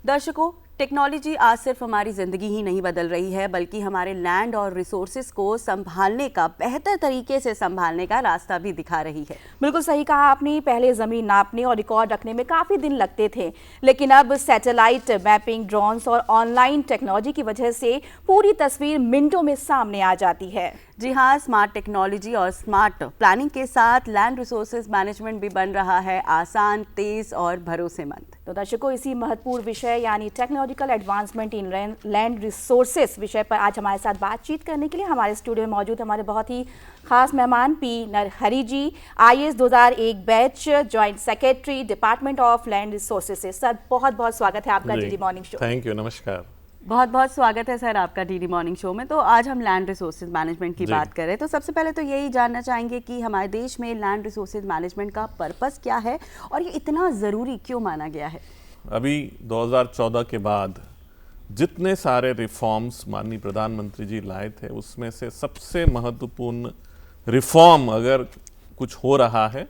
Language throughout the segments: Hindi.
दर्शकों, टेक्नोलॉजी आज सिर्फ हमारी ज़िंदगी ही नहीं बदल रही है, बल्कि हमारे लैंड और रिसोर्सेज को संभालने का, बेहतर तरीके से संभालने का रास्ता भी दिखा रही है। बिल्कुल सही कहा आपने। पहले ज़मीन नापने और रिकॉर्ड रखने में काफ़ी दिन लगते थे, लेकिन अब सैटेलाइट मैपिंग, ड्रोन्स और ऑनलाइन टेक्नोलॉजी की वजह से पूरी तस्वीर मिनटों में सामने आ जाती है। जी हाँ, स्मार्ट टेक्नोलॉजी और स्मार्ट प्लानिंग के साथ लैंड रिसोर्सेज मैनेजमेंट भी बन रहा है आसान, तेज और भरोसेमंद। तो दर्शकों, इसी महत्वपूर्ण विषय यानी technological advancement in land resources विषय पर आज हमारे साथ बातचीत करने के लिए हमारे स्टूडियो में मौजूद हमारे बहुत ही खास मेहमान P Narhari ji, IAS 2001 batch, joint secretary, department of land resources से। सर, बहुत बहुत स्वागत है आपका DD morning show. Thank you, नमस्कार। बहुत बहुत स्वागत है सर आपका डीडी मॉर्निंग शो में। तो आज हम लैंड रिसोर्सेज मैनेजमेंट की बात करें, तो सबसे पहले तो यही जानना चाहेंगे कि हमारे देश में लैंड रिसोर्सेज मैनेजमेंट का पर्पस क्या है और ये इतना ज़रूरी क्यों माना गया है? अभी 2014 के बाद जितने सारे रिफॉर्म्स माननीय प्रधानमंत्री जी लाए थे, उसमें से सबसे महत्वपूर्ण रिफॉर्म अगर कुछ हो रहा है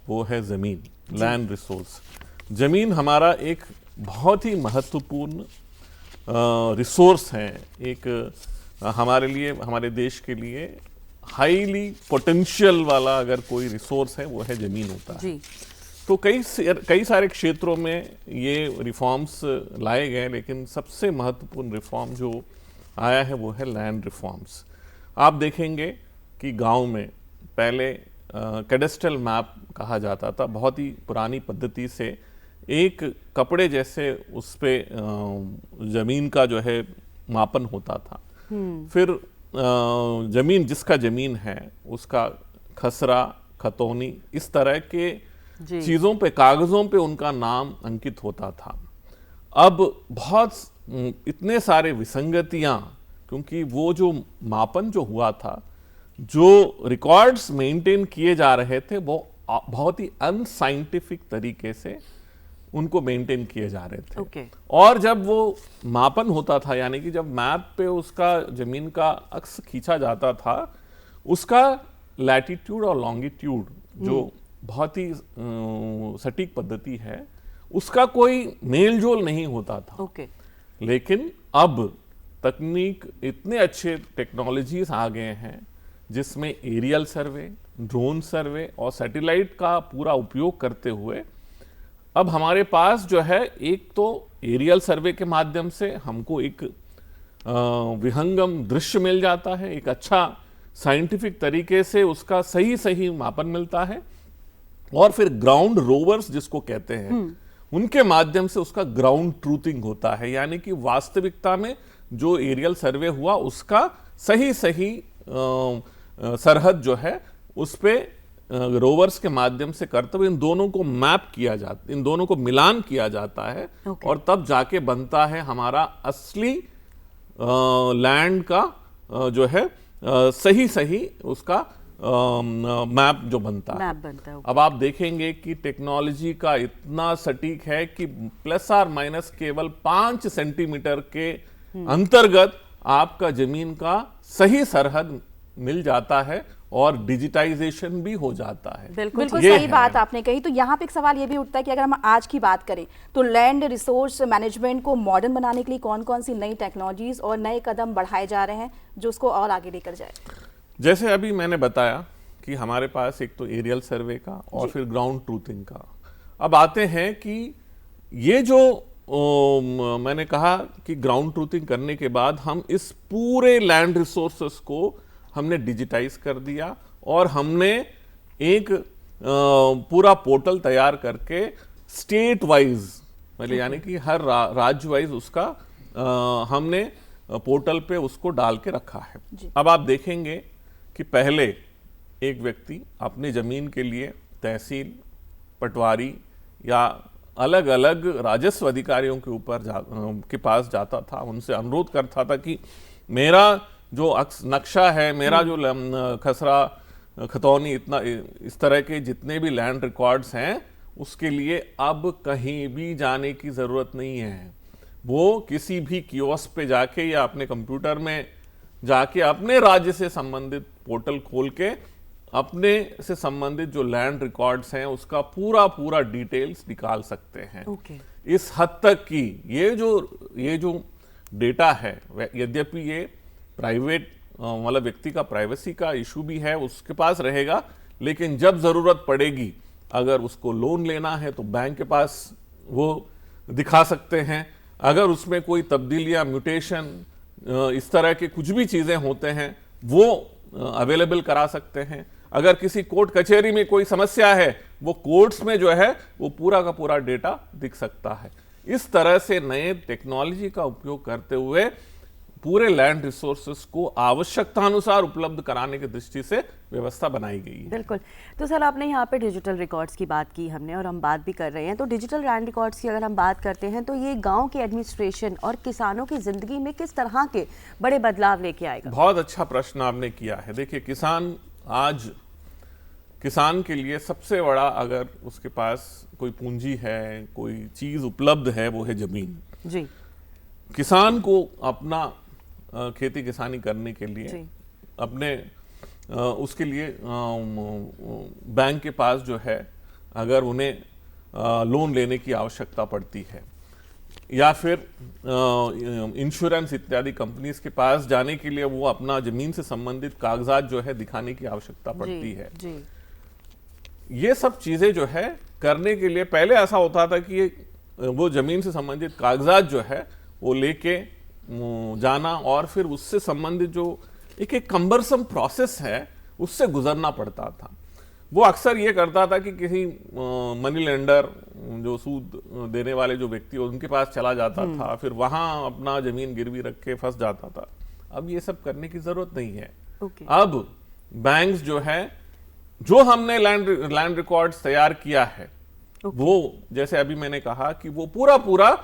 वो है ज़मीन, लैंड रिसोर्स। ज़मीन हमारा एक बहुत ही महत्वपूर्ण रिसोर्स है, एक हमारे लिए, हमारे देश के लिए हाईली पोटेंशियल वाला अगर कोई रिसोर्स है वो है ज़मीन होता है। जी। तो कई सारे क्षेत्रों में ये रिफॉर्म्स लाए गए, लेकिन सबसे महत्वपूर्ण रिफॉर्म जो आया है वो है लैंड रिफॉर्म्स। आप देखेंगे कि गांव में पहले कैडेस्ट्रल मैप कहा जाता था, बहुत ही पुरानी पद्धति से एक कपड़े जैसे उस पे ज़मीन का जो है मापन होता था। फिर ज़मीन, जिसका ज़मीन है उसका खसरा, खतौनी, इस तरह के चीज़ों पे, कागज़ों पे उनका नाम अंकित होता था। अब बहुत इतने सारे विसंगतियाँ, क्योंकि वो जो मापन जो हुआ था, जो रिकॉर्ड्स मेंटेन किए जा रहे थे, वो बहुत ही अनसाइंटिफिक तरीके से उनको मेंटेन किए जा रहे थे। और जब वो मापन होता था, यानी कि जब मैप पे उसका ज़मीन का अक्स खींचा जाता था, उसका लैटिट्यूड और लॉन्गिट्यूड जो बहुत ही सटीक पद्धति है, उसका कोई मेल जोल नहीं होता था। लेकिन अब तकनीक, इतने अच्छे टेक्नोलॉजीज आ गए हैं जिसमें एरियल सर्वे, ड्रोन सर्वे और सैटेलाइट का पूरा उपयोग करते हुए अब हमारे पास जो है, एक तो एरियल सर्वे के माध्यम से हमको एक विहंगम दृश्य मिल जाता है, एक अच्छा साइंटिफिक तरीके से उसका सही मापन मिलता है, और फिर ग्राउंड रोवर्स जिसको कहते हैं, उनके माध्यम से उसका ग्राउंड ट्रूथिंग होता है, यानी कि वास्तविकता में जो एरियल सर्वे हुआ उसका सही सरहद जो है उस पे रोवर्स के माध्यम से करते हुए इन दोनों को मैप किया जाता, इन दोनों को मिलान किया जाता है। और तब जाके बनता है हमारा असली लैंड का जो है सही उसका मैप जो बनता है। अब आप देखेंगे कि टेक्नोलॉजी का इतना सटीक है कि प्लस और माइनस केवल 5 सेंटीमीटर के अंतर्गत आपका जमीन का सही सरहद मिल जाता है और डिजिटाइजेशन भी हो जाता है। बिल्कुल सही बात आपने कही। तो यहाँ पे एक सवाल ये भी उठता है कि अगर हम आज की बात करें तो लैंड रिसोर्स मैनेजमेंट को मॉडर्न बनाने के लिए कौन कौन सी नई टेक्नोलॉजीज और नए कदम बढ़ाए जा रहे हैं जो उसको और आगे लेकर जाए? जैसे अभी मैंने बताया कि हमारे पास एक तो एरियल सर्वे का और फिर ग्राउंड ट्रूथिंग का। अब आते हैं कि ये जो मैंने कहा कि ग्राउंड ट्रूथिंग करने के बाद हम इस पूरे लैंड रिसोर्सेस को हमने डिजिटाइज कर दिया और हमने एक पूरा पोर्टल तैयार करके स्टेट वाइज, मतलब यानी कि हर राज्य वाइज उसका हमने पोर्टल पे उसको डाल के रखा है। अब आप देखेंगे कि पहले एक व्यक्ति अपनी जमीन के लिए तहसील, पटवारी या अलग अलग राजस्व अधिकारियों के ऊपर के पास जाता था, उनसे अनुरोध करता था कि मेरा जो नक्शा है, मेरा जो खसरा, खतौनी, इतना इस तरह के जितने भी लैंड रिकॉर्ड्स हैं, उसके लिए अब कहीं भी जाने की ज़रूरत नहीं है। वो किसी भी कियोस्क पे जाके या अपने कंप्यूटर में जाके अपने राज्य से संबंधित पोर्टल खोल के अपने से संबंधित जो लैंड रिकॉर्ड्स हैं उसका पूरा पूरा डिटेल्स निकाल सकते हैं। इस हद तक कि ये जो डेटा है, यद्यपि ये प्राइवेट मतलब व्यक्ति का प्राइवेसी का इशू भी है, उसके पास रहेगा, लेकिन जब जरूरत पड़ेगी अगर उसको लोन लेना है तो बैंक के पास वो दिखा सकते हैं। अगर उसमें कोई तब्दीलियां, म्यूटेशन, इस तरह के कुछ भी चीजें होते हैं वो अवेलेबल करा सकते हैं। अगर किसी कोर्ट कचहरी में कोई समस्या है वो कोर्ट्स में जो है वो पूरा का पूरा डेटा दिख सकता है। इस तरह से नए टेक्नोलॉजी का उपयोग करते हुए पूरे लैंड रिसोर्सेस को आवश्यकतानुसार उपलब्ध कराने की दृष्टि से व्यवस्था बनाई गई है। बिल्कुल। तो सर आपने यहाँ पे डिजिटल रिकॉर्ड्स की बात की हमने, और हम बात भी कर रहे हैं, तो डिजिटल लैंड रिकॉर्ड्स की अगर हम बात करते हैं तो ये गांव के एडमिनिस्ट्रेशन और किसानों की जिंदगी में किस तरह के बड़े बदलाव लेके आएगा? बहुत अच्छा प्रश्न आपने किया है। देखिए, किसान के लिए सबसे बड़ा, अगर उसके पास कोई पूंजी है, कोई चीज उपलब्ध है, वो है जमीन जी। किसान को अपना खेती किसानी करने के लिए अपने उसके लिए बैंक के पास जो है अगर उन्हें लोन लेने की आवश्यकता पड़ती है या फिर इंश्योरेंस इत्यादि कंपनीज के पास जाने के लिए वो अपना जमीन से संबंधित कागजात जो है दिखाने की आवश्यकता पड़ती है। ये सब चीजें जो है करने के लिए पहले ऐसा होता था कि वो जमीन से संबंधित कागजात जो है वो लेके जाना और फिर उससे संबंधित जो एक कंबरसम प्रोसेस है उससे गुजरना पड़ता था। वो अक्सर ये करता था कि किसी मनी लेंडर, जो सूद देने वाले जो व्यक्ति उनके पास चला जाता था, फिर वहां अपना जमीन गिरवी रख के फंस जाता था। अब ये सब करने की जरूरत नहीं है। अब बैंक्स जो है, जो हमने लैंड रिकॉर्ड्स तैयार किया है वो, जैसे अभी मैंने कहा कि वो पूरा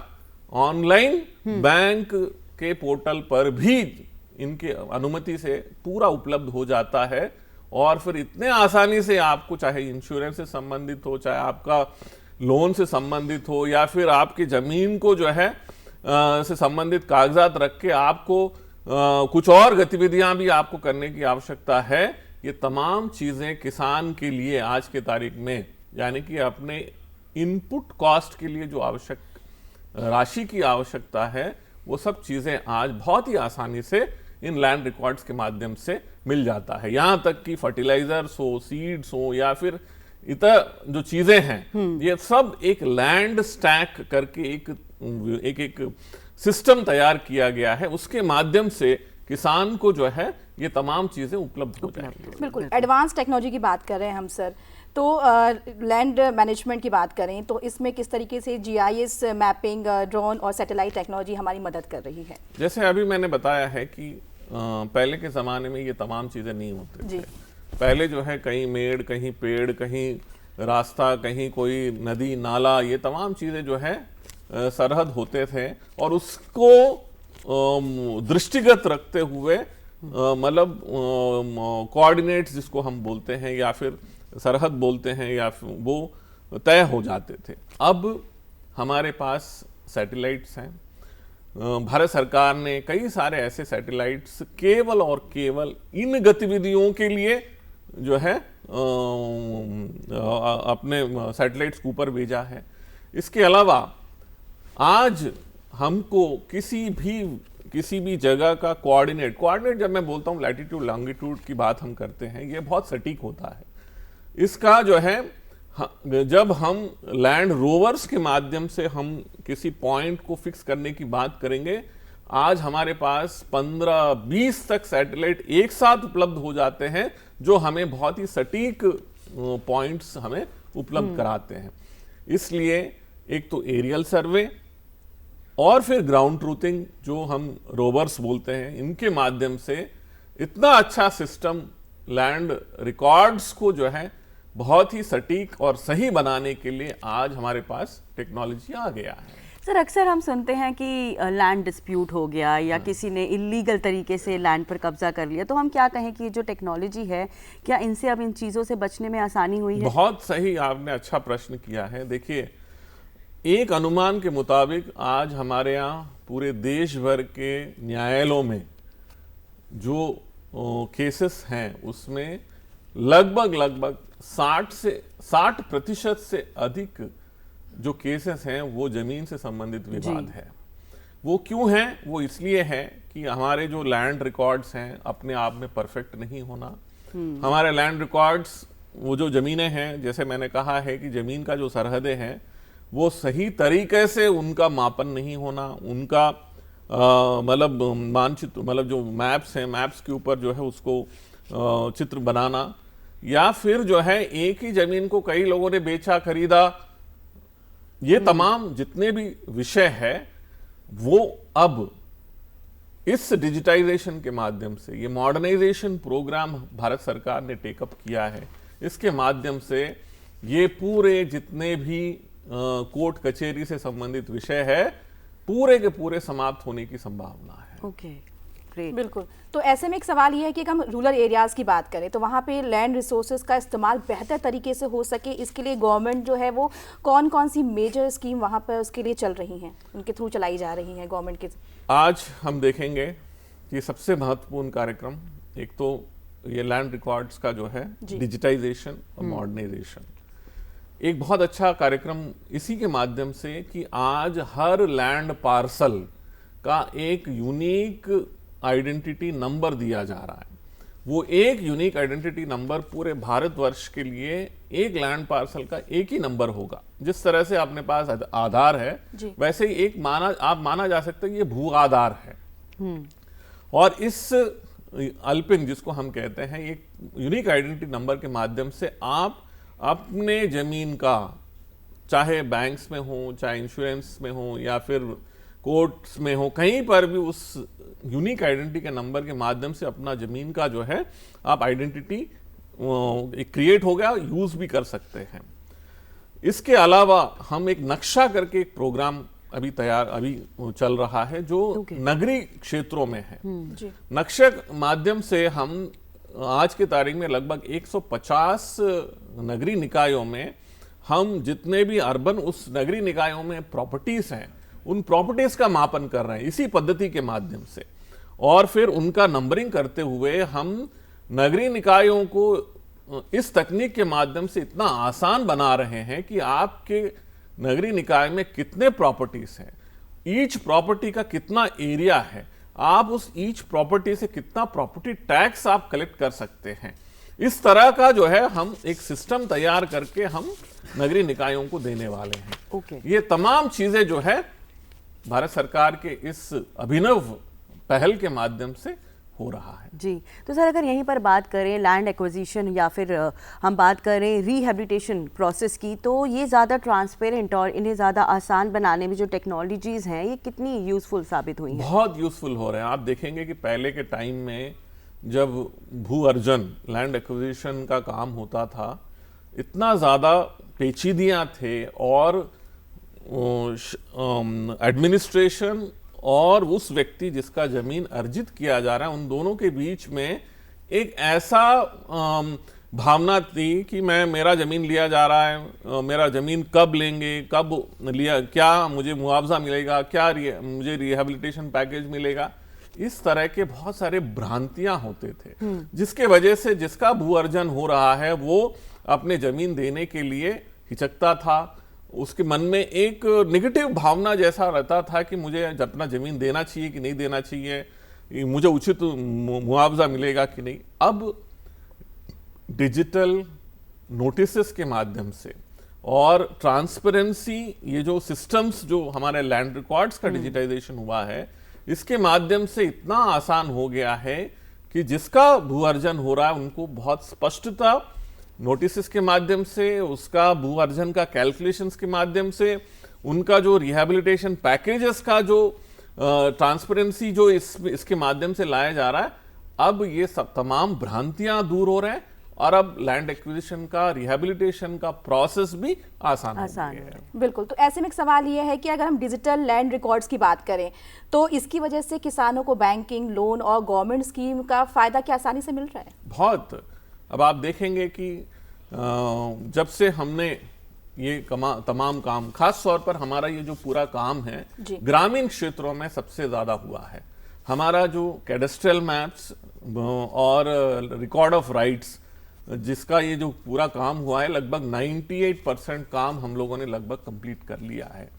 ऑनलाइन बैंक के पोर्टल पर भी इनके अनुमति से पूरा उपलब्ध हो जाता है। और फिर इतने आसानी से आपको, चाहे इंश्योरेंस से संबंधित हो, चाहे आपका लोन से संबंधित हो, या फिर आपकी जमीन को जो है से संबंधित कागजात रख के आपको कुछ और गतिविधियां भी आपको करने की आवश्यकता है, ये तमाम चीजें किसान के लिए आज के तारीख में, यानी कि अपने इनपुट कॉस्ट के लिए जो आवश्यक राशि की आवश्यकता है, वो सब चीजें आज बहुत ही आसानी से इन लैंड रिकॉर्ड्स के माध्यम से मिल जाता है। यहां तक कि फर्टिलाइजर्स हो, सीड्स हो, या फिर इतर जो चीजें हैं, ये सब एक लैंड स्टैक करके एक सिस्टम तैयार किया गया है। उसके माध्यम से किसान को जो है ये तमाम चीजें उपलब्ध हो जाएंगी। बिल्कुल। एडवांस टेक्नोलॉजी की बात कर रहे हैं हम सर, तो लैंड मैनेजमेंट की बात करें तो इसमें किस तरीके से जीआईएस मैपिंग, ड्रोन और सैटेलाइट टेक्नोलॉजी हमारी मदद कर रही है? जैसे अभी मैंने बताया है कि पहले के ज़माने में ये तमाम चीज़ें नहीं होती थी। पहले जो है कहीं मेड़, कहीं पेड़, कहीं रास्ता, कहीं कोई नदी नाला, ये तमाम चीज़ें जो है सरहद होते थे, और उसको दृष्टिगत रखते हुए मतलब कोऑर्डिनेट्स जिसको हम बोलते हैं या फिर सरहद बोलते हैं, या फिर वो तय हो जाते थे। अब हमारे पास सैटेलाइट्स हैं। भारत सरकार ने कई सारे ऐसे सैटेलाइट्स केवल और केवल इन गतिविधियों के लिए जो है अपने सैटेलाइट्स के ऊपर भेजा है। इसके अलावा आज हमको किसी भी जगह का कोऑर्डिनेट, जब मैं बोलता हूँ लैटिट्यूड लॉन्गिट्यूड की बात हम करते हैं, ये बहुत सटीक होता है। इसका जो है जब हम लैंड रोवर्स के माध्यम से हम किसी पॉइंट को फिक्स करने की बात करेंगे, आज हमारे पास 15-20 तक सैटेलाइट एक साथ उपलब्ध हो जाते हैं जो हमें बहुत ही सटीक पॉइंट्स हमें उपलब्ध कराते हैं। इसलिए एक तो एरियल सर्वे और फिर ग्राउंड ट्रूथिंग जो हम रोवर्स बोलते हैं, इनके माध्यम से इतना अच्छा सिस्टम लैंड रिकॉर्ड्स को जो है बहुत ही सटीक और सही बनाने के लिए आज हमारे पास टेक्नोलॉजी आ गया है। सर अक्सर हम सुनते हैं कि लैंड डिस्प्यूट हो गया या किसी ने इलीगल तरीके से लैंड पर कब्जा कर लिया, तो हम क्या कहें कि जो टेक्नोलॉजी है, क्या इनसे अब इन चीज़ों से बचने में आसानी हुई है? बहुत सही, आपने अच्छा प्रश्न किया है। देखिए, एक अनुमान के मुताबिक आज हमारे यहाँ पूरे देश भर के न्यायालयों में जो केसेस हैं उसमें लगभग 60% से अधिक जो केसेस हैं वो जमीन से संबंधित विवाद है। वो क्यों है? वो इसलिए है कि हमारे जो लैंड रिकॉर्ड्स हैं अपने आप में परफेक्ट नहीं होना। हमारे लैंड रिकॉर्ड्स, वो जो जमीनें हैं, जैसे मैंने कहा है कि जमीन का जो सरहदें हैं वो सही तरीके से उनका मापन नहीं होना, उनका मतलब मानचित्र, मतलब जो मैप्स हैं, मैप्स के ऊपर जो है उसको चित्र बनाना, या फिर जो है एक ही जमीन को कई लोगों ने बेचा खरीदा, ये तमाम जितने भी विषय है वो अब इस डिजिटाइजेशन के माध्यम से, ये मॉडर्नाइजेशन प्रोग्राम भारत सरकार ने टेकअप किया है, इसके माध्यम से ये पूरे जितने भी कोर्ट कचहरी से संबंधित विषय है पूरे के पूरे समाप्त होने की संभावना है। Okay, great. बिल्कुल। तो ऐसे में एक सवाल ये है कि हम रूरल एरियाज़ की बात करें तो वहाँ पे लैंड रिसोर्सेज का इस्तेमाल बेहतर तरीके से हो सके, इसके लिए गवर्नमेंट जो है वो कौन कौन सी मेजर स्कीम वहाँ पर उसके लिए चल रही हैं, उनके थ्रू चलाई जा रही हैं गवर्नमेंट के? आज हम देखेंगे कि सबसे महत्वपूर्ण कार्यक्रम एक तो ये लैंड रिकॉर्ड्स का जो है डिजिटाइजेशन और मॉडर्नाइजेशन, एक बहुत अच्छा कार्यक्रम इसी के माध्यम से कि आज हर लैंड पार्सल का एक यूनिक आइडेंटिटी नंबर दिया जा रहा है। वो एक यूनिक आइडेंटिटी नंबर पूरे भारतवर्ष के लिए एक लैंड पार्सल का एक ही नंबर होगा। जिस तरह से अपने पास आधार है वैसे ही एक माना जा सकता है ये भू आधार है। और इस अल्पिन जिसको हम कहते हैं, एक यूनिक आइडेंटिटी नंबर के माध्यम से आप अपने जमीन का, चाहे बैंक्स में हो, चाहे इंश्योरेंस में हो, या फिर कोर्ट्स में हो, कहीं पर भी उस यूनिक आइडेंटिटी के नंबर के माध्यम से अपना जमीन का जो है आप आइडेंटिटी क्रिएट हो गया, यूज भी कर सकते हैं। इसके अलावा हम एक नक्शा करके एक प्रोग्राम अभी चल रहा है जो नगरीय क्षेत्रों में है। नक्शे माध्यम से हम आज के तारीख में लगभग 150 नगरीय निकायों में हम जितने भी अर्बन उस नगरीय निकायों में प्रॉपर्टीज हैं उन प्रॉपर्टीज का मापन कर रहे हैं इसी पद्धति के माध्यम से, और फिर उनका नंबरिंग करते हुए हम नगरीय निकायों को इस तकनीक के माध्यम से इतना आसान बना रहे हैं कि आपके नगरीय निकाय में कितने प्रॉपर्टीज हैं, ईच प्रॉपर्टी का कितना एरिया है, आप उस ईच प्रॉपर्टी से कितना प्रॉपर्टी टैक्स आप कलेक्ट कर सकते हैं, इस तरह का जो है हम एक सिस्टम तैयार करके हम नगरीय निकायों को देने वाले हैं। ये तमाम चीजें जो है भारत सरकार के इस अभिनव पहल के माध्यम से हो रहा है। जी, तो सर अगर यहीं पर बात करें लैंड एक्विजिशन या फिर हम बात करें रिहैबिलिटेशन प्रोसेस की, तो ये ज़्यादा ट्रांसपेरेंट और इन्हें ज़्यादा आसान बनाने में जो टेक्नोलॉजीज़ हैं ये कितनी यूज़फुल साबित हुई हैं? बहुत यूज़फुल हो रहे हैं। आप देखेंगे कि पहले के टाइम में जब भू अर्जन, लैंड एक्विजिशन का काम होता था, इतना ज़्यादा पेचीदियाँ थे और एडमिनिस्ट्रेशन और उस व्यक्ति जिसका जमीन अर्जित किया जा रहा है उन दोनों के बीच में एक ऐसा भावना थी कि मेरा जमीन लिया जा रहा है, मेरा जमीन कब लेंगे, कब लिया, क्या मुझे मुआवजा मिलेगा, क्या मुझे रिहैबिलिटेशन पैकेज मिलेगा, इस तरह के बहुत सारे भ्रांतियां होते थे, जिसके वजह से जिसका भू अर्जन हो रहा है वो अपने जमीन देने के लिए हिचकता था। उसके मन में एक नेगेटिव भावना जैसा रहता था कि मुझे अपना जमीन देना चाहिए कि नहीं देना चाहिए, मुझे उचित मुआवजा मिलेगा कि नहीं। अब डिजिटल नोटिसेस के माध्यम से और ट्रांसपेरेंसी, ये जो सिस्टम्स जो हमारे लैंड रिकॉर्ड्स का डिजिटाइजेशन हुआ है, इसके माध्यम से इतना आसान हो गया है कि जिसका भू अर्जन हो रहा है उनको बहुत स्पष्टता नोटिस के माध्यम से, उसका भू अर्जन का कैलकुलेशंस के माध्यम से, उनका जो रिहैबिलिटेशन पैकेजेस का जो ट्रांसपेरेंसी जो इसके माध्यम से लाया जा रहा है, अब ये सब तमाम भ्रांतियां दूर हो रहे हैं और अब लैंड एक्विजिशन का, रिहैबिलिटेशन का प्रोसेस भी आसान हो गया है। बिल्कुल। तो ऐसे में एक सवाल ये है कि अगर हम डिजिटल लैंड रिकॉर्ड्स की बात करें तो इसकी वजह से किसानों को बैंकिंग, लोन और गवर्नमेंट स्कीम का फायदा क्या आसानी से मिल रहा है? बहुत। अब आप देखेंगे कि जब से हमने ये तमाम काम, खास तौर पर हमारा ये जो पूरा काम है ग्रामीण क्षेत्रों में सबसे ज्यादा हुआ है। हमारा जो कैडेस्ट्रल मैप्स और रिकॉर्ड ऑफ राइट्स जिसका ये जो पूरा काम हुआ है, लगभग 98% काम हम लोगों ने लगभग कंप्लीट कर लिया है।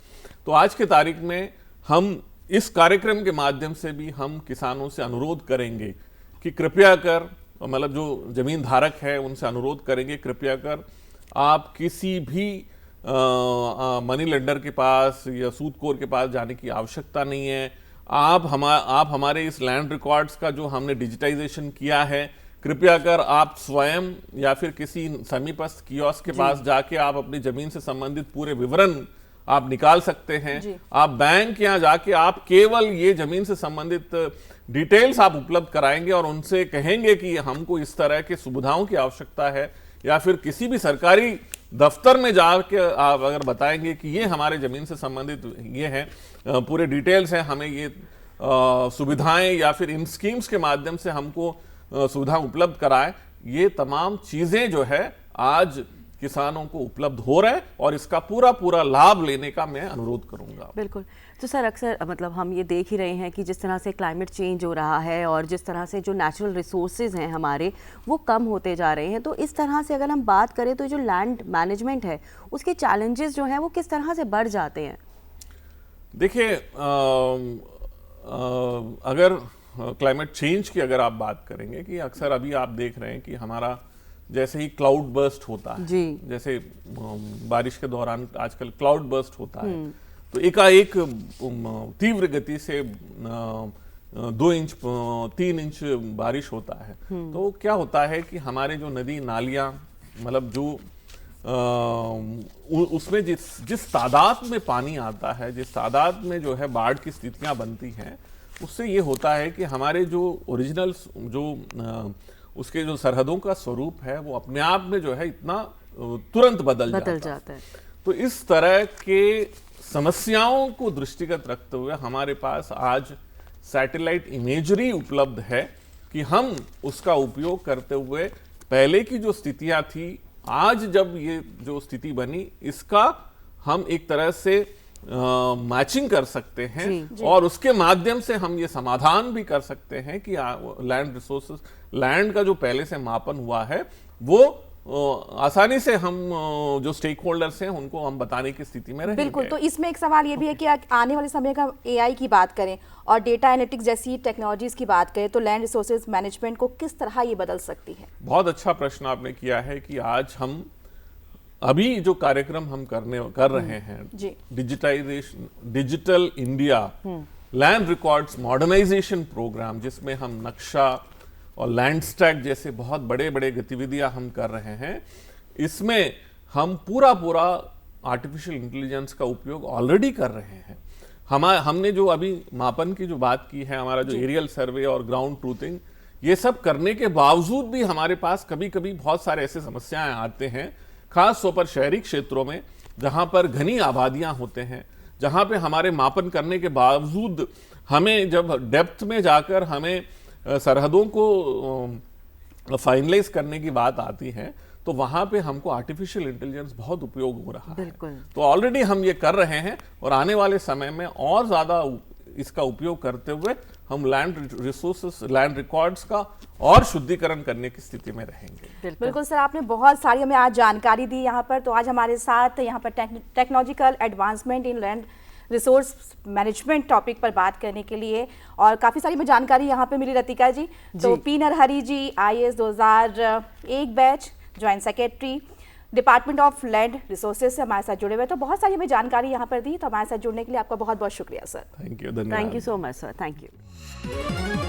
तो आज के तारीख में हम इस कार्यक्रम के माध्यम से भी हम किसानों से अनुरोध करेंगे कि कृपया कर, मतलब जो जमीन धारक है उनसे अनुरोध करेंगे, कृपया कर आप किसी भी मनी लेंडर के पास या सूदखोर के पास जाने की आवश्यकता नहीं है। आप हमारे इस लैंड रिकॉर्ड्स का जो हमने डिजिटाइजेशन किया है, कृपया कर आप स्वयं या फिर किसी समीपस्थ कियोस्क के पास जाके आप अपनी जमीन से संबंधित पूरे विवरण आप निकाल सकते हैं। आप बैंक यहाँ जाके आप केवल ये जमीन से संबंधित डिटेल्स आप उपलब्ध कराएंगे और उनसे कहेंगे कि हमको इस तरह की सुविधाओं की आवश्यकता है, या फिर किसी भी सरकारी दफ्तर में जाके आप अगर बताएंगे कि ये हमारे जमीन से संबंधित ये है, पूरे डिटेल्स हैं, हमें ये सुविधाएं या फिर इन स्कीम्स के माध्यम से हमको सुविधा उपलब्ध कराएं, ये तमाम चीजें जो है आज किसानों को उपलब्ध हो रहा है और इसका पूरा लाभ लेने का मैं अनुरोध करूंगा। बिल्कुल। तो सर अक्सर मतलब हम ये देख ही रहे हैं कि जिस तरह से क्लाइमेट चेंज हो रहा है और जिस तरह से जो नेचुरल रिसोर्सेज हैं हमारे वो कम होते जा रहे हैं, तो इस तरह से अगर हम बात करें तो जो लैंड मैनेजमेंट है उसके चैलेंजेस जो हैं वो किस तरह से बढ़ जाते हैं? देखिए, अगर क्लाइमेट चेंज की अगर आप बात करेंगे कि अक्सर अभी आप देख रहे हैं कि हमारा जैसे ही क्लाउड बर्स्ट होता है, जैसे बारिश के दौरान आजकल क्लाउड बर्स्ट होता है, तो एकाएक तीव्र गति से 2 इंच 3 इंच बारिश होता है। तो क्या होता है कि हमारे जो नदी नालियां, मतलब जो उसमें जिस तादाद में पानी आता है, जिस तादाद में जो है बाढ़ की स्थितियां बनती हैं, उससे ये होता है कि हमारे जो ओरिजिनल जो उसके जो सरहदों का स्वरूप है वो अपने आप में जो है इतना तुरंत बदल जाता है। तो इस तरह के समस्याओं को दृष्टिगत रखते हुए हमारे पास आज सैटेलाइट इमेजरी उपलब्ध है कि हम उसका उपयोग करते हुए पहले की जो स्थितियां थी, आज जब ये जो स्थिति बनी, इसका हम एक तरह से मैचिंग कर सकते हैं और उसके माध्यम से हम ये समाधान भी कर सकते हैं कि लैंड रिसोर्सेस, लैंड का जो पहले से मापन हुआ है वो आसानी से हम जो स्टेक होल्डर्स हैं उनको हम बताने की स्थिति में रहेंगे। बिल्कुल। तो इसमें एक सवाल ये भी है कि आने वाले समय का एआई की बात करें और डेटा एनालिटिक्स जैसी टेक्नोलॉजीज की बात करें तो लैंड रिसोर्सेज मैनेजमेंट को किस तरह ये बदल सकती है? बहुत अच्छा प्रश्न आपने किया है कि आज हम अभी जो कार्यक्रम हम कर रहे हैं, digitisation, digital India land records modernisation programme, जिसमें हम नक्शा और लैंड स्टैक जैसे बहुत बड़े बड़े गतिविधियां हम कर रहे हैं, इसमें हम पूरा आर्टिफिशियल इंटेलिजेंस का उपयोग ऑलरेडी कर रहे हैं। हमने जो अभी मापन की जो बात की है, हमारा जो एरियल सर्वे और ग्राउंड ट्रूथिंग, ये सब करने के बावजूद भी हमारे पास कभी कभी बहुत सारे ऐसे समस्याएं आते हैं, खास तौर पर शहरी क्षेत्रों में जहां पर घनी आबादियां होते हैं, जहां पे हमारे मापन करने के बावजूद हमें जब डेप्थ में जाकर हमें सरहदों को फाइनलाइज करने की बात आती है तो वहां पे हमको आर्टिफिशियल इंटेलिजेंस बहुत उपयोग हो रहा है। तो ऑलरेडी हम ये कर रहे हैं और आने वाले समय में और ज्यादा इसका उपयोग करते हुए हम लैंड रिसोर्सेस, लैंड रिकॉर्ड्स का और शुद्धिकरण करने की स्थिति में रहेंगे। बिल्कुल सर, आपने बहुत सारी हमें आज जानकारी दी यहाँ पर। तो आज हमारे साथ यहाँ पर technological advancement in land resource management topic पर बात करने के लिए और काफ़ी सारी हमें जानकारी यहाँ पे मिली रतिका जी। तो P Narhari ji IAS 2001 batch, joint secretary, department of land resources से हमारे साथ जुड़े हुए। तो बहुत सारी हमें जानकारी यहाँ पर दी, तो हमारे साथ जुड़ने के लिए आपका बहुत बहुत शुक्रिया सर। थैंक यू, धन्यवाद। Thank you so much sir, thank you.